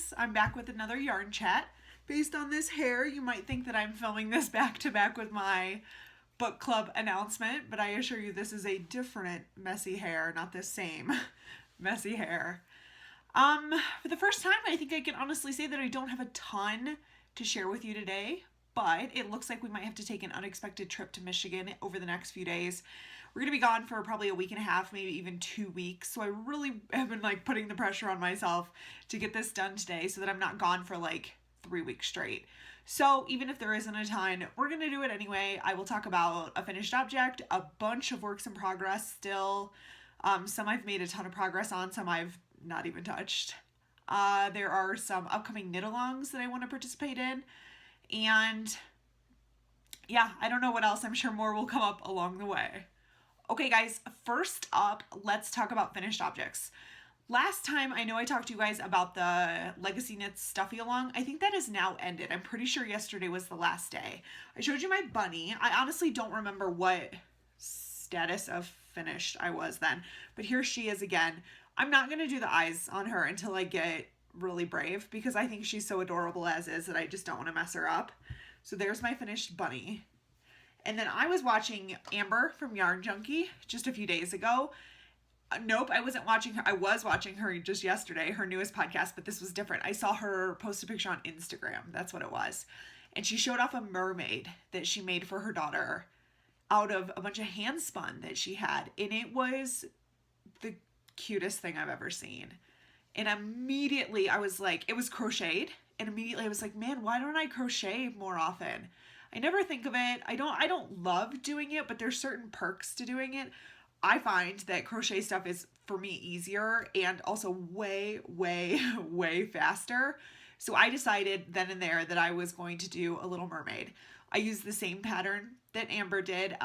guys, I'm back with another yarn chat. Based on this hair, you might think that I'm filming this back to back with my book club announcement, but I assure you this is a different messy hair, not the same messy hair. For the first time, I think I can honestly say that I don't have a ton to share with you today, but it looks like we might have to take an unexpected trip to Michigan over the next few days. We're going to be gone for probably a week and a half, maybe even 2 weeks. So I really have been putting the pressure on myself to get this done today so that I'm not gone for 3 weeks straight. So even if there isn't a ton, we're going to do it anyway. I will talk about a finished object, a bunch of works in progress still. Some I've made a ton of progress on, some I've not even touched. There are some upcoming knit-alongs that I want to participate in. And yeah, I don't know what else. I'm sure more will come up along the way. Okay guys, first up, let's talk about finished objects. Last time, I know I talked to you guys about the Legacy Knits Stuffy Along. I think that has now ended. I'm pretty sure yesterday was the last day. I showed you my bunny. I honestly don't remember what status of finished I was then, but here she is again. I'm not going to do the eyes on her until I get really brave because I think she's so adorable as is that I just don't want to mess her up. So there's my finished bunny. And then I was watching Amber from Yarn Junkie just a few days ago. Nope, I wasn't watching her. I was watching her just yesterday, her newest podcast, but this was different. I saw her post a picture on Instagram. That's what it was. And she showed off a mermaid that she made for her daughter out of a bunch of hand spun that she had. And it was the cutest thing I've ever seen. And immediately I was like, it was crocheted. And immediately I was like, man, why don't I crochet more often? I never think of it. I don't love doing it, but there's certain perks to doing it. I find that crochet stuff is, for me, easier and also way, way, way faster. So I decided then and there that I was going to do a Little Mermaid. I used the same pattern that Amber did.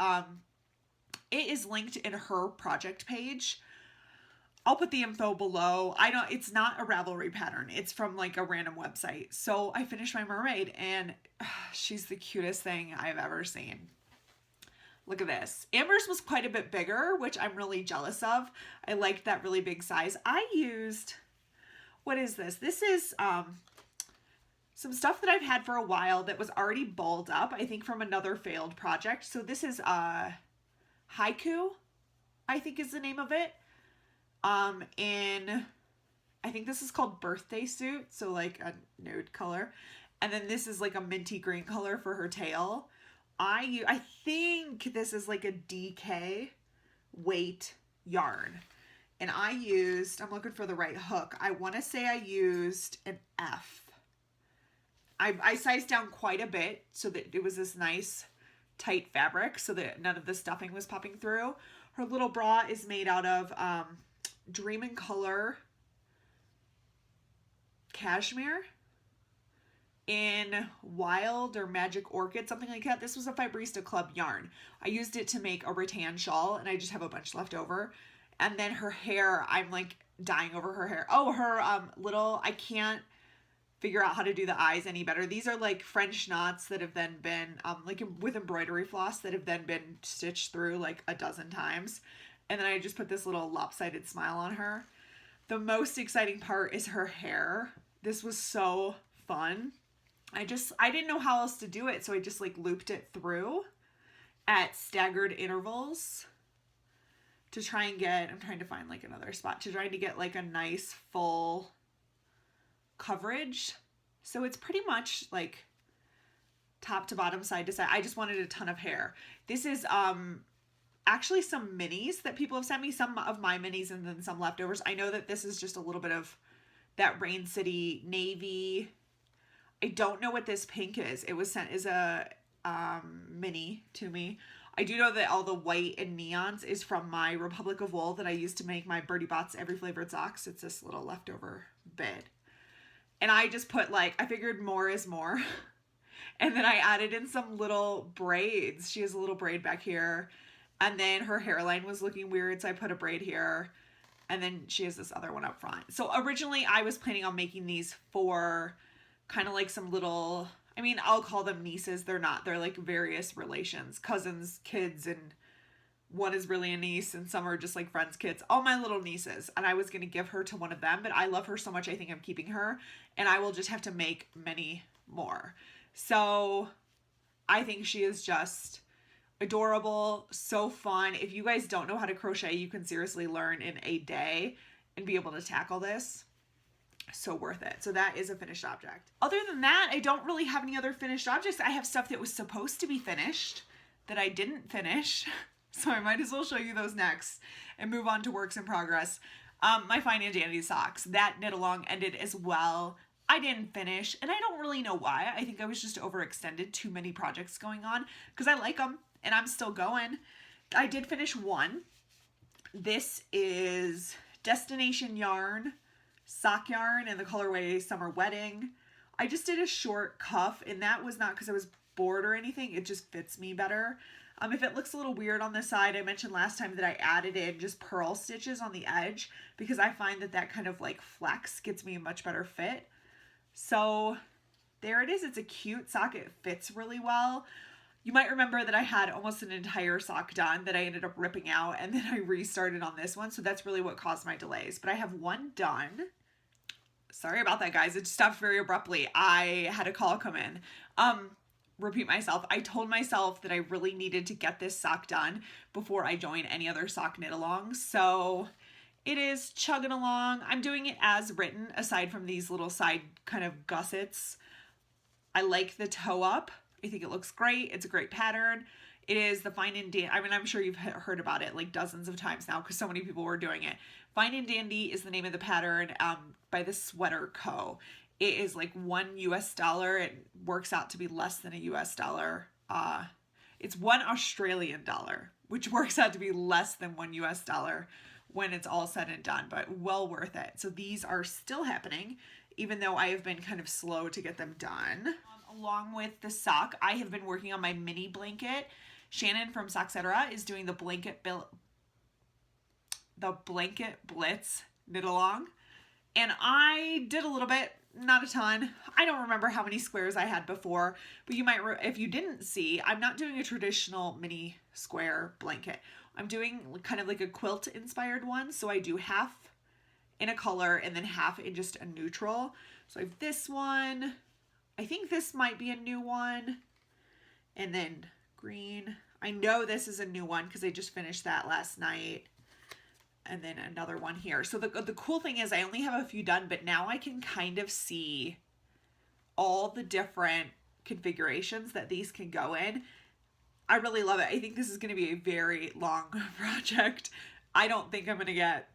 It is linked in her project page. I'll put the info below. It's not a Ravelry pattern. It's from a random website. So I finished my mermaid and she's the cutest thing I've ever seen. Look at this. Amber's was quite a bit bigger, which I'm really jealous of. I liked that really big size. I used, what is this? This is some stuff that I've had for a while that was already balled up, I think from another failed project. So this is Haiku, I think is the name of it. I think this is called Birthday Suit, so a nude color. And then this is a minty green color for her tail. I think this is a DK weight yarn. And I'm looking for the right hook. I want to say I used an F. I sized down quite a bit so that it was this nice tight fabric so that none of the stuffing was popping through. Her little bra is made out of Dream in Color cashmere in Wild or Magic Orchid, something like that. This was a Fibrista Club yarn. I used it to make a rattan shawl and I just have a bunch left over. And then her hair, I'm dying over her hair. Oh, her I can't figure out how to do the eyes any better. These are French knots that have then been with embroidery floss that have then been stitched through a dozen times. And then I just put this little lopsided smile on her. The most exciting part is her hair. This was so fun. I didn't know how else to do it, so I just looped it through at staggered intervals to try and get, I'm trying to find another spot, to try to get a nice full coverage. So it's pretty much top to bottom, side to side. I just wanted a ton of hair. This is actually some minis that people have sent me, some of my minis and then some leftovers. I know that this is just a little bit of that Rain City navy. I don't know what this pink is. It was sent as a mini to me. I do know that all the white and neons is from my Republic of Wool that I used to make my Birdie Bots Every Flavored Socks. It's this little leftover bit. And I just put I figured more is more. And then I added in some little braids. She has a little braid back here. And then her hairline was looking weird, so I put a braid here. And then she has this other one up front. So originally I was planning on making these for kind of some little, I'll call them nieces. They're not. They're various relations, cousins, kids, and One is really a niece and some are just like friends' kids. All my little nieces. And I was going to give her to one of them, but I love her so much I think I'm keeping her. And I will just have to make many more. So I think she is just adorable, so fun. If you guys don't know how to crochet, you can seriously learn in a day and be able to tackle this. So worth it. So that is a finished object. Other than that, I don't really have any other finished objects. I have stuff that was supposed to be finished that I didn't finish. So I might as well show you those next and move on to works in progress. My Fine and Dandy socks, that knit along ended as well. I didn't finish, and I don't really know why. I think I was just overextended, too many projects going on, because I like them, and I'm still going. I did finish one. This is Destination Yarn, sock yarn, in the colorway Summer Wedding. I just did a short cuff, and that was not because I was bored or anything. It just fits me better. If it looks a little weird on the side, I mentioned last time that I added in just purl stitches on the edge because I find that that kind of like flex gets me a much better fit. So there it is. It's a cute sock. It fits really well. You might remember that I had almost an entire sock done that I ended up ripping out, and then I restarted on this one. So that's really what caused my delays. But I have one done. Sorry about that, guys. It stopped very abruptly. I had a call come in. Repeat myself. I told myself that I really needed to get this sock done before I join any other sock knit along. So it is chugging along. I'm doing it as written, aside from these little side kind of gussets. I like the toe up. I think it looks great. It's a great pattern. It is the Fine and Dandy. I mean, I'm sure you've heard about it like dozens of times now because so many people were doing it. Fine and Dandy is the name of the pattern by the Sweater Co. It is like $1 US. It works out to be less than a US dollar. It's $1 Australian dollar, which works out to be less than $1 US when it's all said and done, but well worth it. So these are still happening, even though I have been kind of slow to get them done. Along with the sock, I have been working on my mini blanket. Shannon from Socksetera is doing the blanket blitz knit along. And I did a little bit, not a ton. I don't remember how many squares I had before, but you might, if you didn't see, I'm not doing a traditional mini square blanket. I'm doing kind of like a quilt inspired one. So I do half in a color and then half in just a neutral. So I have this one. I think this might be a new one. And then green. I know this is a new one because I just finished that last night. And then another one here. So the cool thing is I only have a few done, but now I can kind of see all the different configurations that these can go in. I really love it. I think this is going to be a very long project. I don't think I'm going to get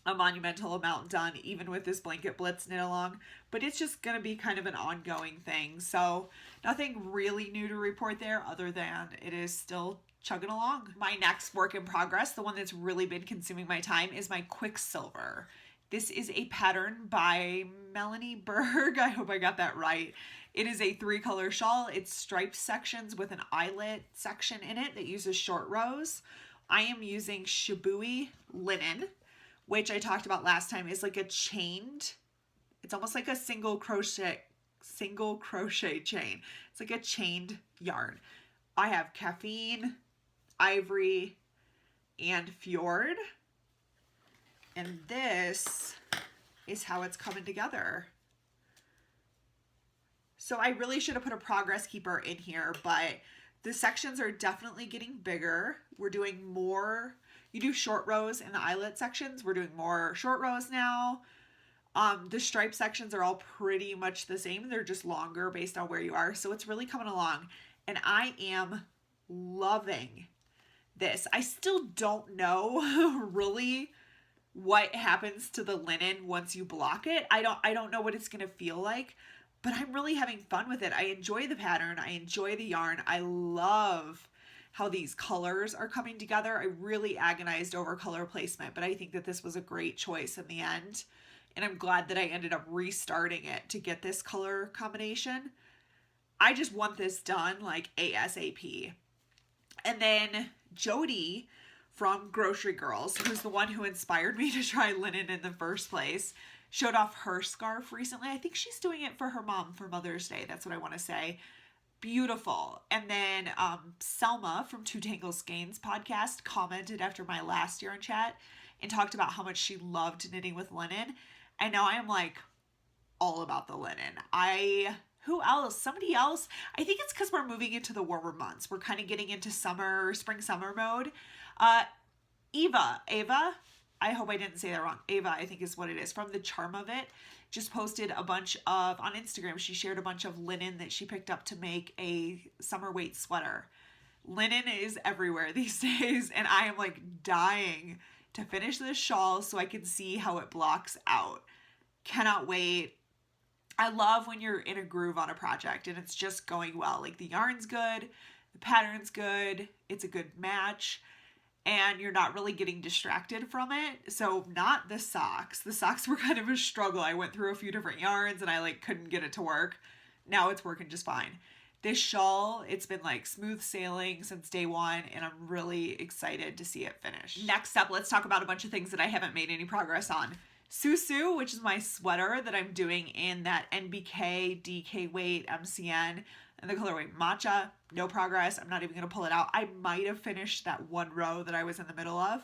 a monumental amount done even with this blanket blitz knit along, but it's just going to be kind of an ongoing thing. So nothing really new to report there other than it is still chugging along. My next work in progress, the one that's really been consuming my time, is my Quicksilver. This is a pattern by Melanie Berg. I hope I got that right. It is a 3-color shawl. It's striped sections with an eyelet section in it that uses short rows. I am using Shibui linen, which I talked about last time is like a chained, it's almost like a single crochet chain. It's like a chained yarn. I have Caffeine, Ivory, and Fjord. And this is how it's coming together. So I really should have put a progress keeper in here, but the sections are definitely getting bigger. We're doing more. You do short rows in the eyelet sections. We're doing more short rows now. The stripe sections are all pretty much the same. They're just longer based on where you are. So it's really coming along. And I am loving this. I still don't know really what happens to the linen once you block it. I don't know what it's going to feel like, but I'm really having fun with it. I enjoy the pattern. I enjoy the yarn. I love how these colors are coming together. I really agonized over color placement, but I think that this was a great choice in the end. And I'm glad that I ended up restarting it to get this color combination. I just want this done like ASAP. And then Jody from Grocery Girls, who's the one who inspired me to try linen in the first place, showed off her scarf recently. I think she's doing it for her mom for Mother's Day. That's what I want to say. beautiful. And then Selma from Two Tangle Skeins podcast commented after my last year in chat and talked about how much she loved knitting with linen. And now I am like all about the linen. Who else? Somebody else. I think it's because we're moving into the warmer months. We're kind of getting into spring summer mode. Ava, I hope I didn't say that wrong. Ava, I think is what it is, from The Charm of It, just posted a bunch of, on Instagram, she shared a bunch of linen that she picked up to make a summer weight sweater. Linen is everywhere these days, and I am like dying to finish this shawl so I can see how it blocks out. Cannot wait. I love when you're in a groove on a project and it's just going well. Like the yarn's good, the pattern's good, it's a good match, and you're not really getting distracted from it. So not the socks. The socks were kind of a struggle. I went through a few different yarns and I like couldn't get it to work. Now it's working just fine. This shawl, it's been like smooth sailing since day one, and I'm really excited to see it finish. Next up, let's talk about a bunch of things that I haven't made any progress on. Susu, which is my sweater that I'm doing in that NBK DK weight MCN and the colorway Matcha. No progress. I'm not even going to pull it out. I might have finished that one row that I was in the middle of.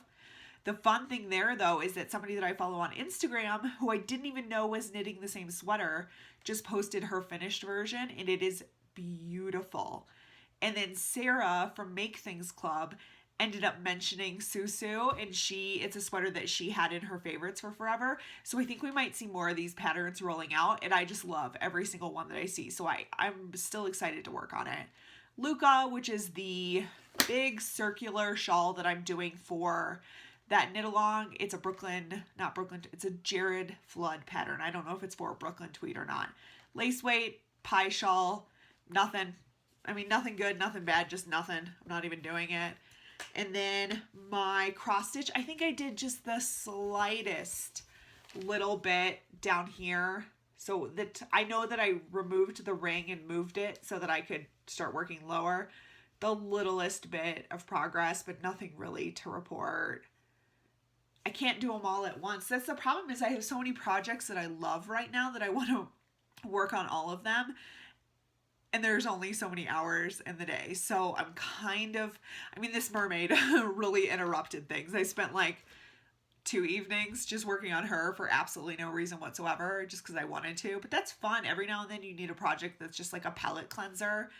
The fun thing there, though, is that somebody that I follow on Instagram, who I didn't even know was knitting the same sweater, just posted her finished version, and it is beautiful. And then Sarah from Make Things Club ended up mentioning Susu, and it's a sweater that she had in her favorites for forever. So I think we might see more of these patterns rolling out, and I just love every single one that I see. So I'm still excited to work on it. Luca, which is the big circular shawl that I'm doing for that knit along. It's it's a Jared Flood pattern. I don't know if it's for a Brooklyn tweet or not. Lace weight, pie shawl, nothing good, nothing bad, just nothing. I'm not even doing it. And then my cross stitch, I think I did just the slightest little bit down here. So that I know that I removed the ring and moved it so that I could start working lower. The littlest bit of progress, but nothing really to report. I can't do them all at once. That's the problem, is I have so many projects that I love right now that I want to work on all of them. And there's only so many hours in the day. So this mermaid really interrupted things. I spent like 2 evenings just working on her for absolutely no reason whatsoever, just because I wanted to. But that's fun. Every now and then you need a project that's just like a palette cleanser,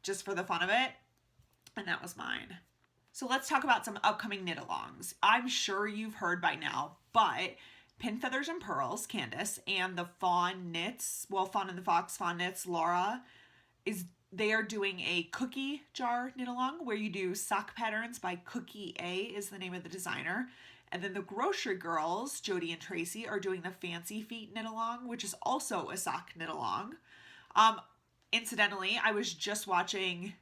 just for the fun of it. And that was mine. So let's talk about some upcoming knit-alongs. I'm sure you've heard by now, but Pin Feathers and Pearls, Candace, and the Fawn and the Fox Fawn Knits, Laura, they are doing a cookie jar knit-along where you do sock patterns by Cookie A is the name of the designer. And then the Grocery Girls, Jody and Tracy, are doing the Fancy Feet knit-along, which is also a sock knit-along. Incidentally, I was just watching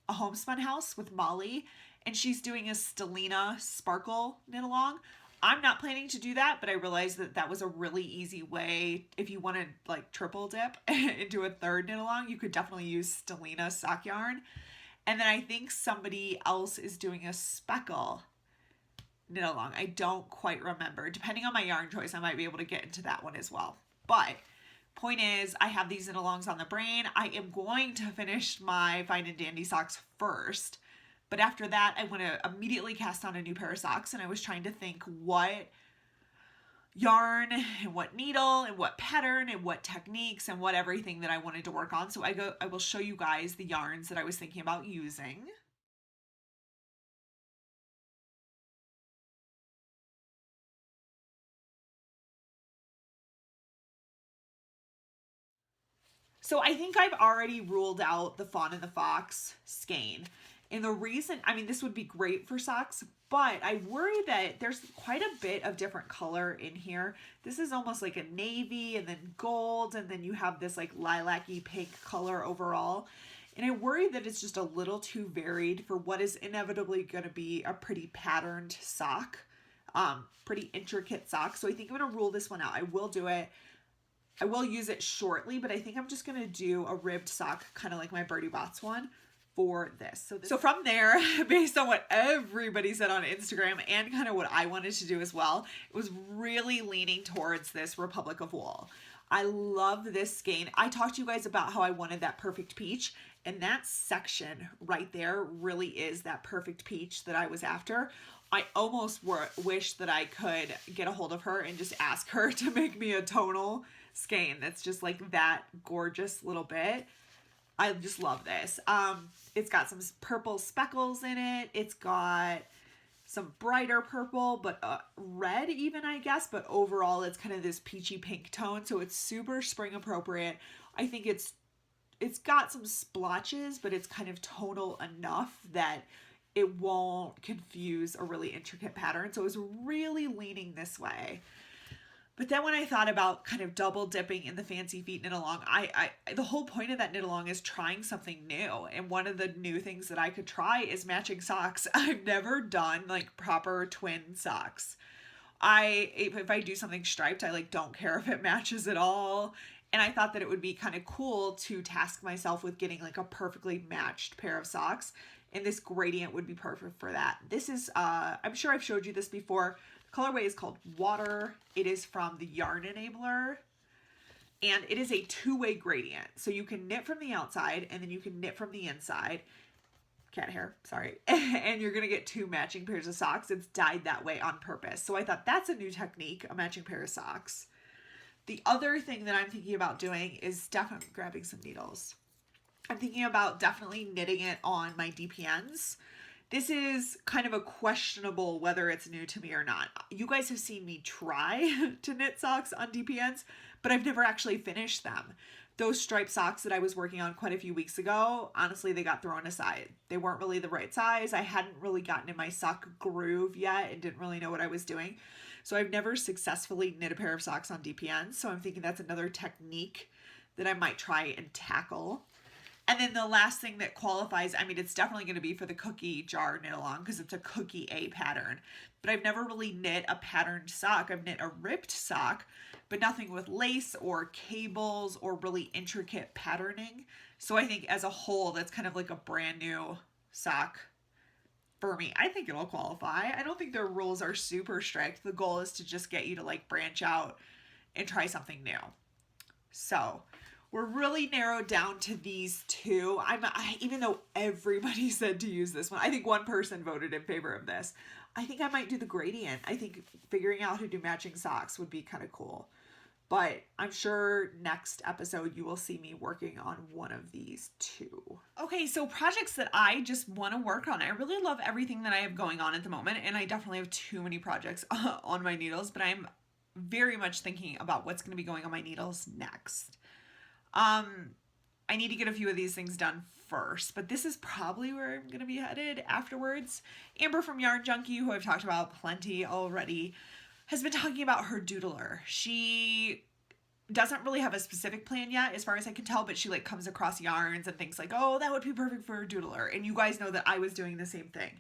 A Homespun House with Molly, and she's doing a Stellina Sparkle knit-along. I'm not planning to do that, but I realized that was a really easy way. If you want to like triple dip into a third knit along, you could definitely use Stellina sock yarn. And then I think somebody else is doing a speckle knit along. I don't quite remember. Depending on my yarn choice, I might be able to get into that one as well. But point is, I have these knit alongs on the brain. I am going to finish my Fine and Dandy socks first. But after that, I want to immediately cast on a new pair of socks, and I was trying to think what yarn and what needle and what pattern and what techniques and what everything that I wanted to work on. So I will show you guys the yarns that I was thinking about using. So I think I've already ruled out the Fawn and the Fox skein. And the reason, this would be great for socks, but I worry that there's quite a bit of different color in here. This is almost like a navy and then gold, and then you have this like lilac-y pink color overall. And I worry that it's just a little too varied for what is inevitably going to be a pretty patterned sock, pretty intricate sock. So I think I'm going to rule this one out. I will do it. I will use it shortly, but I think I'm just going to do a ribbed sock, kind of like my Birdie Bots one, for this. So from there, based on what everybody said on Instagram and kind of what I wanted to do as well, it was really leaning towards this Republic of Wool. I love this skein. I talked to you guys about how I wanted that perfect peach, and that section right there really is that perfect peach that I was after. I almost wish that I could get a hold of her and just ask her to make me a tonal skein that's just like that gorgeous little bit. I just love this. It's got some purple speckles in it. It's got some brighter purple, but red even, I guess. But overall, it's kind of this peachy pink tone. So it's super spring appropriate. I think it's got some splotches, but it's kind of tonal enough that it won't confuse a really intricate pattern. So I was really leaning this way. But then when I thought about kind of double dipping in the Fancy Feet knit along, the whole point of that knit along is trying something new. And one of the new things that I could try is matching socks. I've never done like proper twin socks. If I do something striped, I like don't care if it matches at all. And I thought that it would be kind of cool to task myself with getting like a perfectly matched pair of socks. And this gradient would be perfect for that. This is, I'm sure I've showed you this before. The colorway is called Water. It is from the Yarn Enabler. And it is a two-way gradient. So you can knit from the outside and then you can knit from the inside. Cat hair, sorry. And you're going to get two matching pairs of socks. It's dyed that way on purpose. So I thought that's a new technique, a matching pair of socks. The other thing that I'm thinking about doing is definitely grabbing some needles. I'm thinking about definitely knitting it on my DPNs. This is kind of a questionable whether it's new to me or not. You guys have seen me try to knit socks on DPNs, but I've never actually finished them. Those striped socks that I was working on quite a few weeks ago, honestly, they got thrown aside. They weren't really the right size. I hadn't really gotten in my sock groove yet and didn't really know what I was doing. So I've never successfully knit a pair of socks on DPNs. So I'm thinking that's another technique that I might try and tackle. And then the last thing that qualifies, I mean, it's definitely going to be for the cookie jar knit along because it's a cookie A pattern. But I've never really knit a patterned sock. I've knit a ripped sock, but nothing with lace or cables or really intricate patterning. So I think as a whole, that's kind of like a brand new sock for me. I think it'll qualify. I don't think their rules are super strict. The goal is to just get you to like branch out and try something new. So we're really narrowed down to these two. Even though everybody said to use this one, I think one person voted in favor of this. I think I might do the gradient. I think figuring out how to do matching socks would be kind of cool. But I'm sure next episode you will see me working on one of these two. Okay, so projects that I just want to work on. I really love everything that I have going on at the moment, and I definitely have too many projects on my needles, but I'm very much thinking about what's going to be going on my needles next. I need to get a few of these things done first, but this is probably where I'm going to be headed afterwards. Amber from Yarn Junkie, who I've talked about plenty already, has been talking about her doodler. She doesn't really have a specific plan yet, as far as I can tell, but she like comes across yarns and thinks like, oh, that would be perfect for a doodler. And you guys know that I was doing the same thing.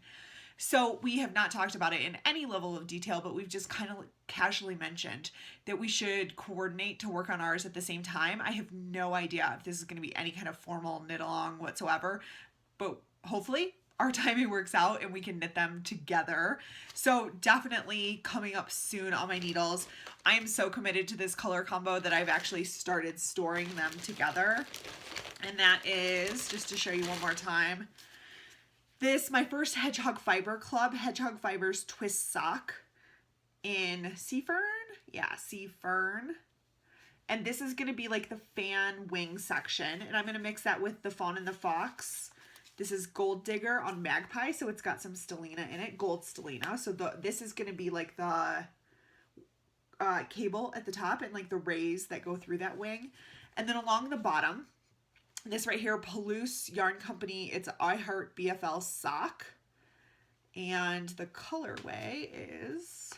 So we have not talked about it in any level of detail, but we've just kind of casually mentioned that we should coordinate to work on ours at the same time. I have no idea if this is going to be any kind of formal knit along whatsoever, but hopefully our timing works out and we can knit them together. So definitely coming up soon on my needles. I am so committed to this color combo that I've actually started storing them together. And that is, just to show you one more time, my first Hedgehog Fiber Club, Hedgehog Fibers Twist Sock in Sea Fern. Yeah, Sea Fern. And this is going to be like the fan wing section. And I'm going to mix that with the Fawn and the Fox. This is Gold Digger on Magpie. So it's got some stellina in it, gold stellina. So this is going to be like the cable at the top and like the rays that go through that wing. And then along the bottom, this right here, Palouse Yarn Company, it's I Heart BFL sock. And the colorway is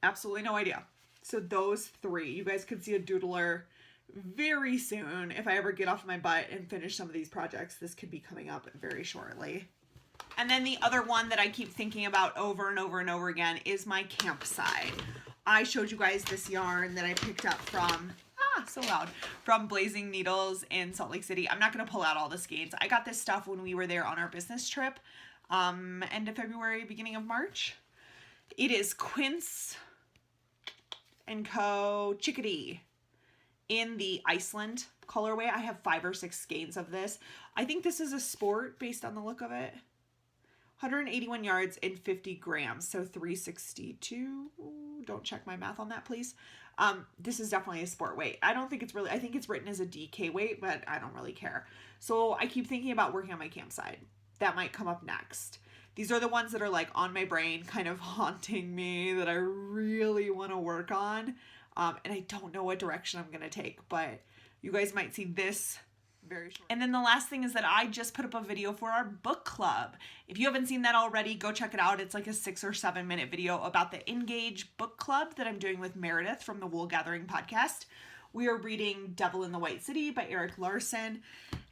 absolutely no idea. So those three, you guys could see a doodler very soon. If I ever get off my butt and finish some of these projects, this could be coming up very shortly. And then the other one that I keep thinking about over and over and over again is my campsite. I showed you guys this yarn that I picked up from so loud, from Blazing Needles in Salt Lake City. I'm not going to pull out all the skeins. I got this stuff when we were there on our business trip, end of February, beginning of March. It is Quince & Co. Chickadee in the Iceland colorway. I have 5 or 6 skeins of this. I think this is a sport based on the look of it. 181 yards and 50 grams, so 362. Don't check my math on that, please. This is definitely a sport weight. I don't think it's really, I think it's written as a DK weight, but I don't really care. So I keep thinking about working on my campsite. That might come up next. These are the ones that are like on my brain, kind of haunting me, that I really want to work on. And I don't know what direction I'm going to take, but you guys might see this very short. And then the last thing is that I just put up a video for our book club. If you haven't seen that already, go check it out. It's like a 6 or 7 minute video about the Engage book club that I'm doing with Meredith from the Wool Gathering podcast. We are reading Devil in the White City by Erik Larson,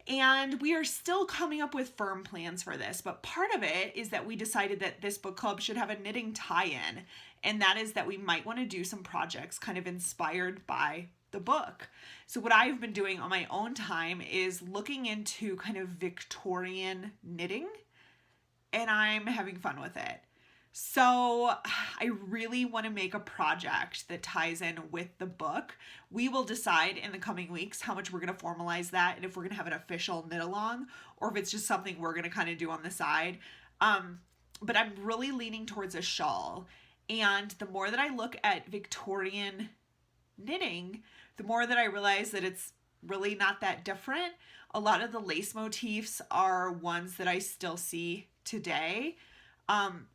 and we are still coming up with firm plans for this. But part of it is that we decided that this book club should have a knitting tie-in, and that is that we might want to do some projects kind of inspired by the book. So what I've been doing on my own time is looking into kind of Victorian knitting, and I'm having fun with it. So I really want to make a project that ties in with the book. We will decide in the coming weeks how much we're going to formalize that, and if we're going to have an official knit along or if it's just something we're going to kind of do on the side. But I'm really leaning towards a shawl. And the more that I look at Victorian knitting, the more that I realize that it's really not that different. A lot of the lace motifs are ones that I still see today.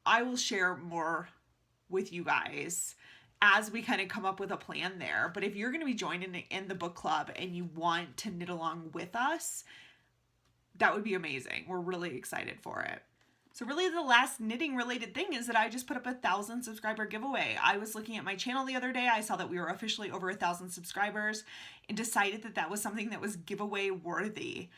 I will share more with you guys as we kind of come up with a plan there. But if you're going to be joining in the book club and you want to knit along with us, that would be amazing. We're really excited for it. So really the last knitting related thing is that I just put up a 1,000 subscriber giveaway. I was looking at my channel the other day. I saw that we were officially over 1,000 subscribers and decided that that was something that was giveaway worthy.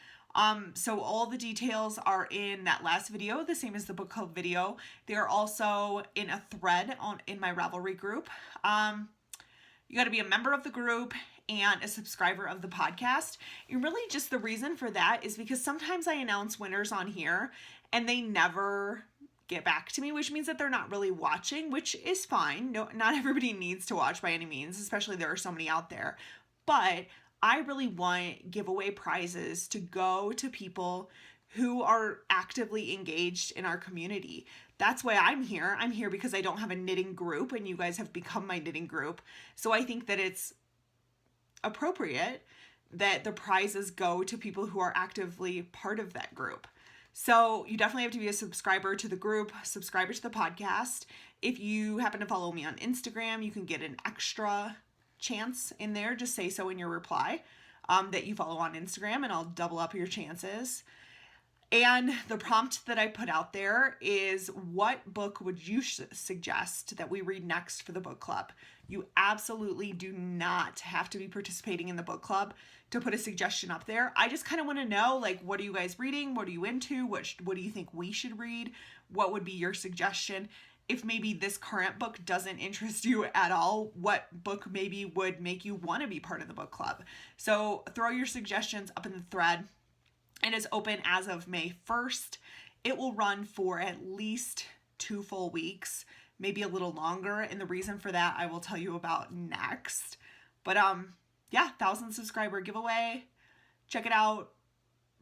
So all the details are in that last video, the same as the book club video. They are also in a thread in my Ravelry group. You got to be a member of the group and a subscriber of the podcast. And really just the reason for that is because sometimes I announce winners on here and they never get back to me, which means that they're not really watching, which is fine. No, not everybody needs to watch by any means, especially there are so many out there. But I really want giveaway prizes to go to people who are actively engaged in our community. That's why I'm here. I'm here because I don't have a knitting group and you guys have become my knitting group. So I think that it's appropriate that the prizes go to people who are actively part of that group. So you definitely have to be a subscriber to the group, subscriber to the podcast. If you happen to follow me on Instagram, you can get an extra chance in there. Just say so in your reply that you follow on Instagram and I'll double up your chances. And the prompt that I put out there is, what book would you suggest that we read next for the book club? You absolutely do not have to be participating in the book club to put a suggestion up there. I just kind of want to know, like, what are you guys reading? What are you into? What do you think we should read? What would be your suggestion? If maybe this current book doesn't interest you at all, what book maybe would make you want to be part of the book club? So throw your suggestions up in the thread. It is open as of May 1st. It will run for at least 2 full weeks, maybe a little longer. And the reason for that I will tell you about next. But yeah, 1,000 subscriber giveaway. Check it out,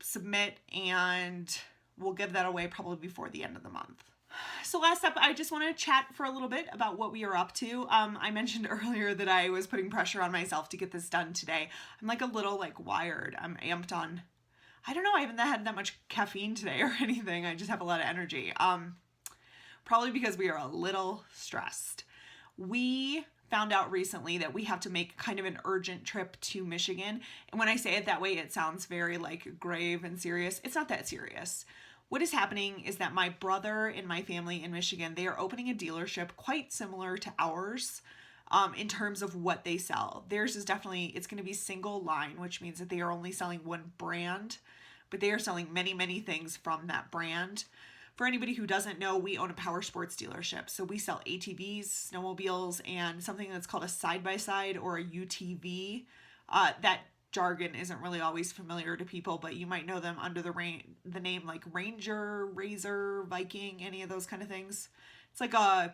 submit, and we'll give that away probably before the end of the month. So last up, I just want to chat for a little bit about what we are up to. I mentioned earlier that I was putting pressure on myself to get this done today. I'm like a little wired. I'm amped on, I don't know, I haven't had that much caffeine today or anything. I just have a lot of energy. Probably because we are a little stressed. We found out recently that we have to make kind of an urgent trip to Michigan. And when I say it that way, it sounds very grave and serious. It's not that serious. What is happening is that my brother and my family in Michigan, they are opening a dealership quite similar to ours in terms of what they sell. Theirs is definitely, it's going to be single line, which means that they are only selling one brand, but they are selling many, many things from that brand. For anybody who doesn't know, we own a power sports dealership. So we sell ATVs, snowmobiles, and something that's called a side-by-side or a UTV. That jargon isn't really always familiar to people, but you might know them under the name like Ranger, Razor, Viking, any of those kind of things. It's like a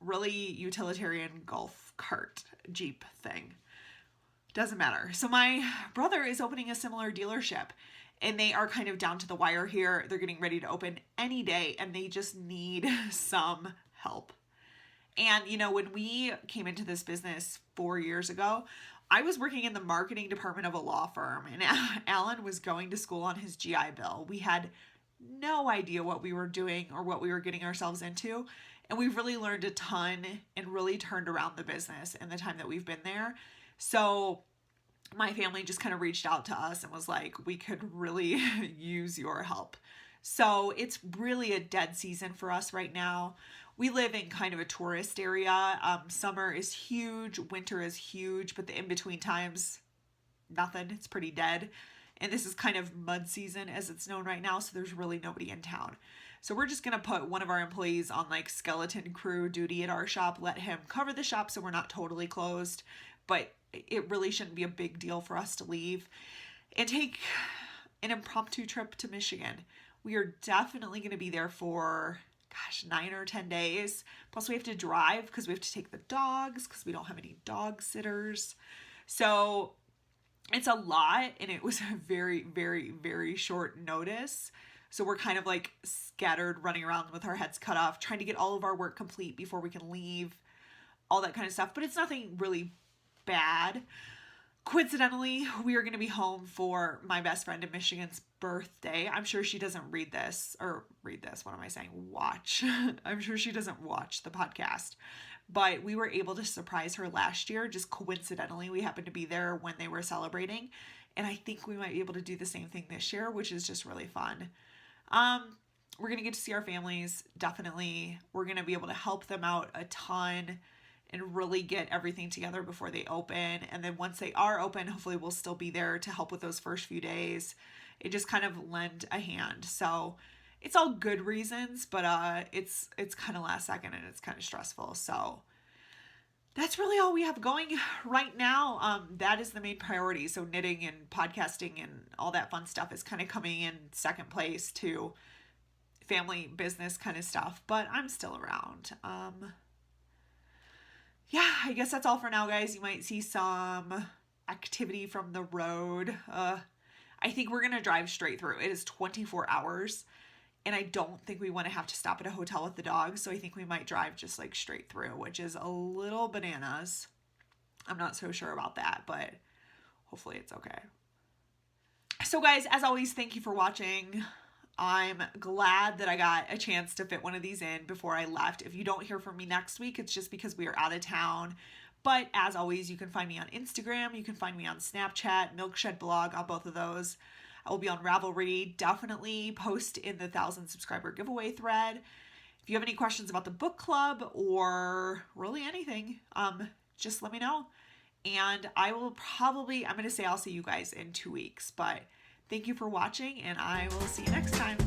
really utilitarian golf cart Jeep thing. Doesn't matter. So my brother is opening a similar dealership, and they are kind of down to the wire here. They're getting ready to open any day, and they just need some help. And, you know, when we came into this business 4 years ago, I was working in the marketing department of a law firm, and Alan was going to school on his GI Bill. We had no idea what we were doing or what we were getting ourselves into. And we've really learned a ton and really turned around the business in the time that we've been there. So my family just kind of reached out to us and was like, we could really use your help. So it's really a dead season for us right now. We live in kind of a tourist area. Summer is huge, winter is huge, but the in-between times, nothing. It's pretty dead. And this is kind of mud season as it's known right now, so there's really nobody in town. So we're just going to put one of our employees on like skeleton crew duty at our shop, let him cover the shop so we're not totally closed, but it really shouldn't be a big deal for us to leave and take an impromptu trip to Michigan. We are definitely going to be there for 9 or 10 days. Plus we have to drive because we have to take the dogs because we don't have any dog sitters. So it's a lot, and it was a very, very, very short notice. So we're kind of like scattered, running around with our heads cut off, trying to get all of our work complete before we can leave, all that kind of stuff. But it's nothing really bad. Coincidentally, we are going to be home for my best friend in Michigan's birthday. I'm sure she doesn't what am I saying? Watch. I'm sure she doesn't watch the podcast. But we were able to surprise her last year. Just coincidentally, we happened to be there when they were celebrating. And I think we might be able to do the same thing this year, which is just really fun. We're going to get to see our families, definitely. We're going to be able to help them out a ton and really get everything together before they open. And then once they are open, hopefully we'll still be there to help with those first few days. It just kind of lend a hand. So it's all good reasons, but it's kind of last second and it's kind of stressful. So that's really all we have going right now. That is the main priority. So knitting and podcasting and all that fun stuff is kind of coming in second place to family business kind of stuff, but I'm still around. Yeah, I guess that's all for now, guys. You might see some activity from the road. I think we're going to drive straight through. It is 24 hours. And I don't think we want to have to stop at a hotel with the dogs. So I think we might drive just like straight through, which is a little bananas. I'm not so sure about that, but hopefully it's okay. So guys, as always, thank you for watching. I'm glad that I got a chance to fit one of these in before I left. If you don't hear from me next week, it's just because we are out of town. But as always, you can find me on Instagram. You can find me on Snapchat, Milkshed blog, on both of those. I will be on Ravelry. Definitely post in the 1,000 subscriber giveaway thread. If you have any questions about the book club or really anything, just let me know. And I'm going to say I'll see you guys in 2 weeks. But thank you for watching, and I will see you next time.